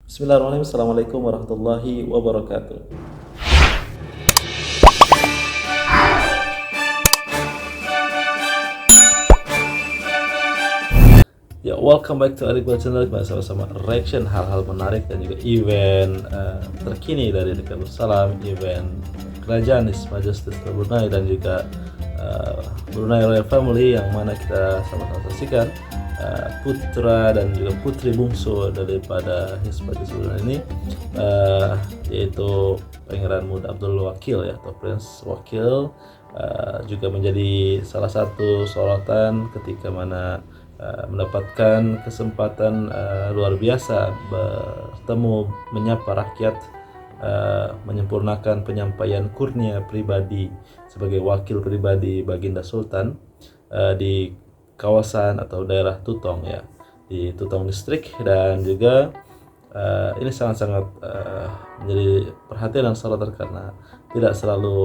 Bismillahirrahmanirrahim. Assalamualaikum warahmatullahi wabarakatuh. Ya, welcome back to Arik Channel. Kita sama-sama reaction hal-hal menarik dan juga event terkini dari negara Darussalam, event kerajaan His Majesty Brunei dan juga Brunei Royal Family, yang mana kita sama-sama saksikan putra dan juga putri bungsu daripada His Majesty Brunei ini, yaitu Pangeran Muda Abdul Wakil, ya, atau Prince Wakil, juga menjadi salah satu sorotan ketika mana mendapatkan kesempatan luar biasa bertemu, menyapa rakyat, menyempurnakan penyampaian kurnia pribadi sebagai wakil pribadi Baginda Sultan di kawasan atau daerah Tutong, ya, di Tutong Distrik. Dan juga ini sangat-sangat menjadi perhatian dan sorotan karena tidak selalu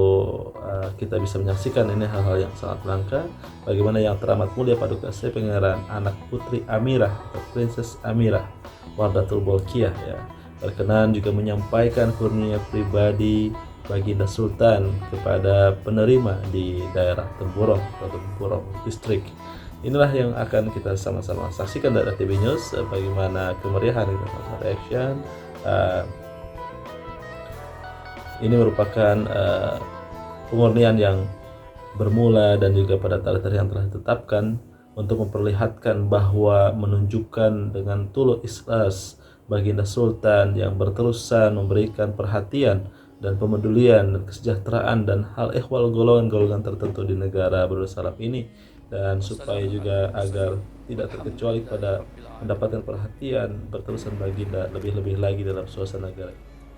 kita bisa menyaksikan ini hal-hal yang sangat langka. Bagaimana Yang Teramat Mulia Paduka Sri Pangeran Anak Putri Amirah atau Princess Amirah Wardatul Bolkiah, ya, berkenan juga menyampaikan kurnia pribadi Baginda Sultan kepada penerima di daerah Temburong atau Temburong Distrik. Inilah yang akan kita sama-sama saksikan dari TV News, bagaimana kemeriahan kita sama reaction. Ini merupakan pemurnian yang bermula dan juga pada tarikh yang telah ditetapkan untuk memperlihatkan bahwa menunjukkan dengan tulus ikhlas Baginda Sultan yang berterusan memberikan perhatian dan pemedulian dan kesejahteraan dan hal ehwal golongan-golongan tertentu di negara Darussalam ini, dan supaya juga agar tidak terkecuali pada mendapatkan perhatian berterusan Baginda lebih-lebih lagi dalam suasana negara.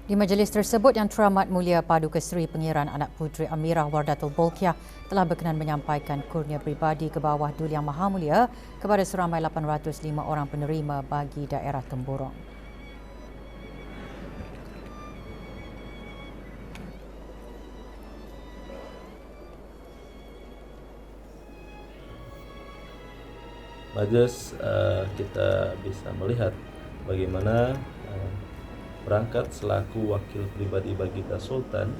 Di majlis tersebut, Yang Teramat Mulia Paduka Sri Pangeran Anak Puteri Amirah Wardatul Bolkiah telah berkenan menyampaikan kurnia pribadi ke bawah Duli Yang Maha Mulia kepada seramai 805 orang penerima bagi daerah Temburong. Majlis kita bisa melihat bagaimana berangkat selaku wakil pribadi Baginda Sultan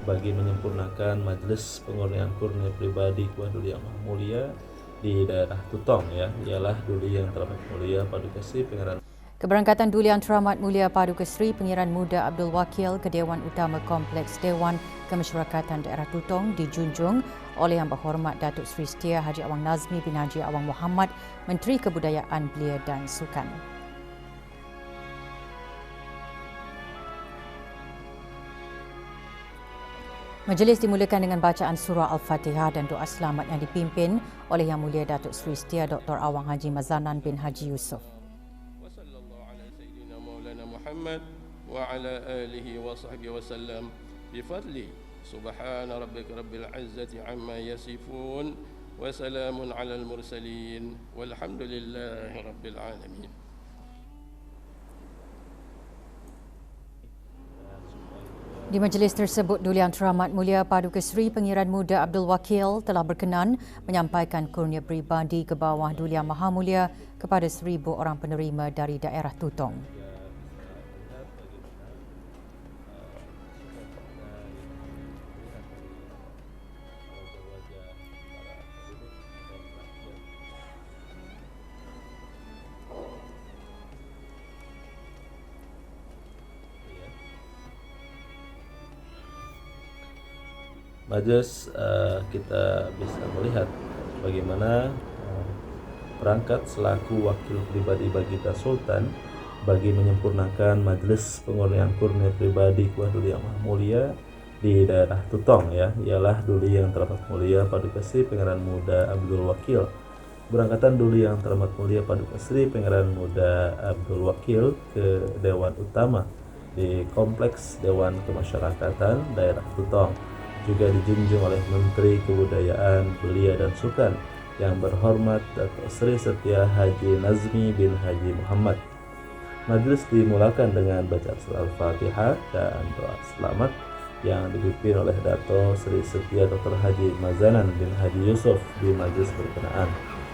bagi menyempurnakan majlis pengurnian kurnia pribadi kepada Duli Yang Maha Mulia di daerah Tutong, ya, ialah Duli Yang Teramat Mulia Paduka Sri Pangeran. Keberangkatan Duli Yang Teramat Mulia Paduka Sri Pangeran Muda Abdul Wakil ke Dewan Utama Kompleks Dewan Kemasyarakatan Daerah Tutong dijunjung oleh Yang Berhormat Datuk Seri Setia Haji Awang Nazmi bin Haji Awang Muhammad, Menteri Kebudayaan Belia dan Sukan. Majlis dimulakan dengan bacaan surah Al-Fatihah dan doa selamat yang dipimpin oleh Yang Mulia Datuk Seri Setia Dr. Awang Haji Mazanan bin Haji Yusof. Muhammad wa ala alihi wa sahbihi wa sallam bifadli subhana rabbika rabbil izzati amma yasifun wa salamun ala al mursalin walhamdulillahi rabbil alamin. Di majlis tersebut, Duli Yang Teramat Mulia Paduka Sri Pangeran Muda Abdul Wakil telah berkenan menyampaikan kurnia pribadi ke bawah Duli Yang Maha Mulia kepada 1,000 orang penerima dari daerah Tutong. Majlis kita bisa melihat bagaimana berangkat selaku wakil pribadi Baginda Sultan bagi menyempurnakan majlis pengurnian kurnia pribadi kepada Duli Yang Maha Mulia di daerah Tutong, ya, ialah Duli Yang Teramat Mulia Paduka Sri Pangeran Muda Abdul Wakil. Berangkatan Duli Yang Teramat Mulia Paduka Sri Pangeran Muda Abdul Wakil ke Dewan Utama di Kompleks Dewan Kemasyarakatan Daerah Tutong juga dijunjung oleh Menteri Kebudayaan Belia dan Sukan Yang Berhormat Datuk Seri Setia Haji Nazmi bin Haji Muhammad. Majlis dimulakan dengan bacaan surah Al-Fatihah dan doa selamat yang dipimpin oleh Datuk Seri Setia Dr. Haji Mazanan bin Haji Yusof di majlis berkenaan.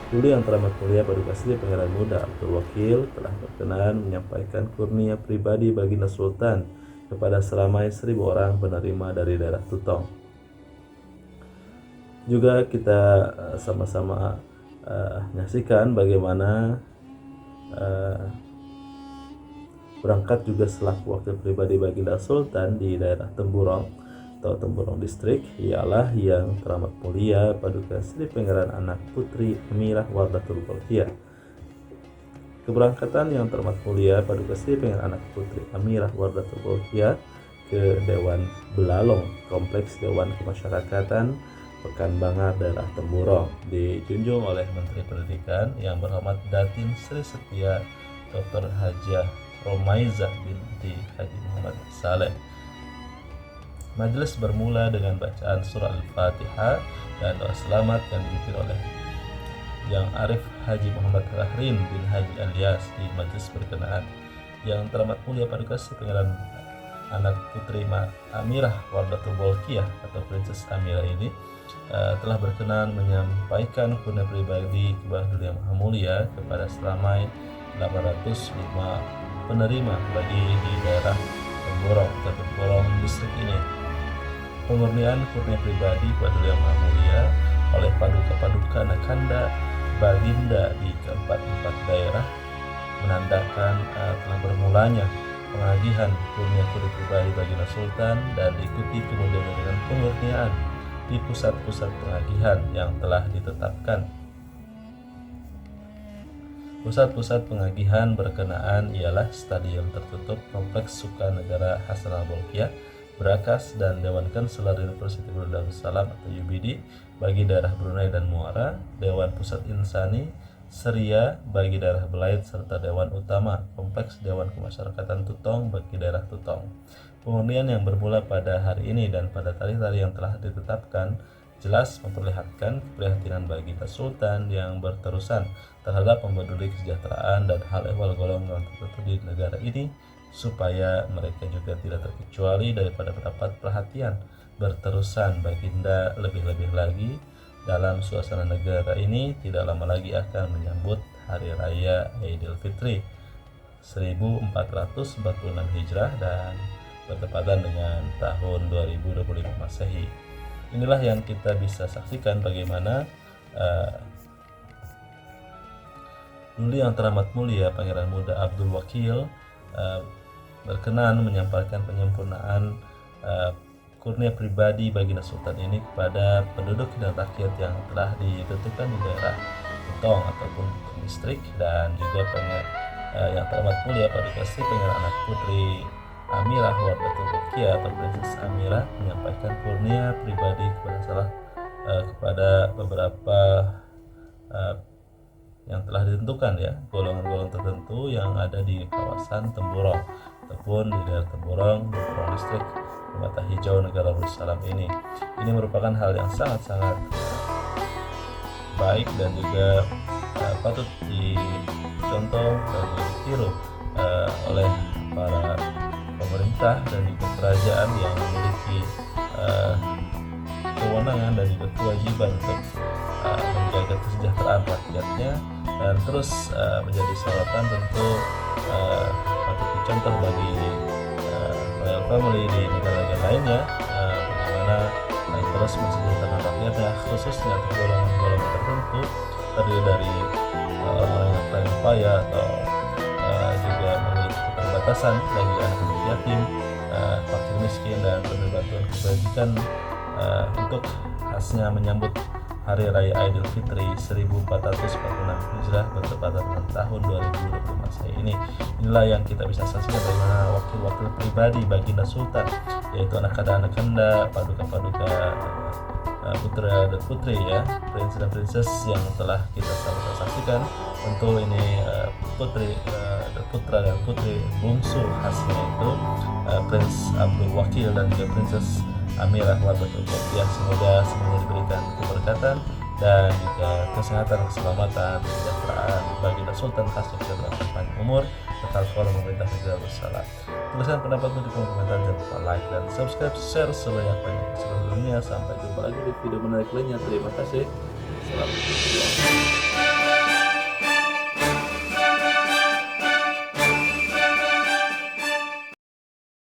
Dulu yang teramat mulia Paduka Sri Pangeran Muda Abdul Wakil telah berkenan menyampaikan kurnia pribadi Baginda Sultan kepada seramai 1.000 orang penerima dari daerah Tutong. Juga kita sama-sama menyaksikan bagaimana berangkat juga selaku wakil pribadi Baginda Sultan di daerah Temburong atau Temburong Distrik, ialah yang teramat mulia Paduka Sri Pangeran Anak Putri Amirah Wardatul Bolkiah. Keberangkatan yang teramat mulia Paduka Sri Pangeran Anak Putri Amirah Wardatul Bolkiah ke Dewan Belalong, Kompleks Dewan Kemasyarakatan Pekanbanger daerah Temburong, dijunjung oleh Menteri Pendidikan yang berhormat Datin Sri Setia Dr. Hajah Romaizah binti Haji Muhammad Saleh. Majelis bermula dengan bacaan surah Al-Fatihah dan doa selamat yang dipimpin oleh Yang Arif Haji Muhammad Rahrin bin Haji Alias di majelis berkenaan. Yang teramat mulia Paduka Sri Pangeran Anak Putri Amirah Wardatul Bolkiah atau Princess Amirah ini telah berkenan menyampaikan kurnia pribadi kepada Yang Maha Mulia kepada seramai 805 penerima bagi di daerah Temburong atau Temburong Distrik ini. Pemurnian kurnia pribadi kepada Yang Maha Mulia oleh Paduka Nakanda Baginda di keempat daerah menandakan telah bermulanya pengagihan kurnia pribadi Baginda Sultan dan diikuti kemudian dengan pemurnian di pusat-pusat pengagihan yang telah ditetapkan. Pusat-pusat pengagihan berkenaan ialah Stadion Tertutup Kompleks Sukanegara Hasanah Bolkiah, Brakas, dan Dewan Kanselar Universiti Brunei Darussalam atau UBD bagi daerah Brunei dan Muara, Dewan Pusat Insani Seria bagi daerah Belait, serta Dewan Utama Kompleks Dewan Kemasyarakatan Tutong bagi daerah Tutong. Pemurnian yang bermula pada hari ini dan pada tarikh-tarikh yang telah ditetapkan jelas memperlihatkan keprihatinan Baginda Sultan yang berterusan terhadap membeduli kesejahteraan dan hal ehwal golongan tertentu di negara ini, supaya mereka juga tidak terkecuali daripada mendapat perhatian berterusan Baginda. Lebih-lebih lagi dalam suasana negara ini tidak lama lagi akan menyambut Hari Raya Idul Fitri 1446 Hijrah dan bertepatan dengan tahun 2025 Masehi. Inilah yang kita bisa saksikan bagaimana dulu yang teramat mulia Pangeran Muda Abdul Wakil berkenan menyampaikan penyempurnaan kurnia pribadi Baginda Sultan ini kepada penduduk dan rakyat yang telah ditentukan di daerah Tutong ataupun distrik, dan juga yang teramat mulia Paduka Sri Pangeran Anak Putri Amirah Wardatul Bolkiah atau Princess Amirah menyampaikan kurnia pribadi kepada beberapa yang telah ditentukan, ya, golongan-golongan tertentu yang ada di kawasan Temburong ataupun di daerah Temburong Distrik Permata Hijau Negara Darussalam ini. Ini merupakan hal yang sangat-sangat baik dan juga patut dicontoh dan ditiru oleh para pemerintah dan juga kerajaan yang memiliki kewenangan dan juga kewajiban untuk menjaga kesejahteraan rakyatnya, dan terus menjadi sorotan tentu patut dicontoh bagi royal family di negara-negara lainnya, bagaimana terus mensejahterakan rakyatnya, khususnya untuk golongan-golongan tertentu terdiri dari orang-orang yang paling upaya atau juga memiliki keterbatasan bagi anak-anak yatim, fakir miskin, dan penerima bantuan kebajikan untuk khasnya menyambut Hari Raya Idul Fitri 1446 Hijrah bertepatan dengan tahun 2020 Masehi ini. Inilah yang kita bisa saksikan bagaimana wakil-wakil pribadi Baginda Sultan, yaitu anak-anak, paduka-paduka, putra dan putri, ya, princess dan princess yang telah kita sama-sama saksikan. Tentu ini putra dan putri bungsu khasnya itu Prince Abdul Wakil dan juga Princess Amirah Wardatul Bolkiah. Semoga semuanya diberikan keberkatan dan juga kesehatan, keselamatan, kesejahteraan Baginda Sultan, khasnya kesejahteraan panjang umur, kekal kepada pemerintah negara Darussalam. Tuliskan pendapatmu di kolom komentar, jangan lupa like dan subscribe, share sebanyak-banyaknya ke seluruh dunia. Sampai jumpa lagi di video menarik lainnya. Terima kasih. Assalamualaikum.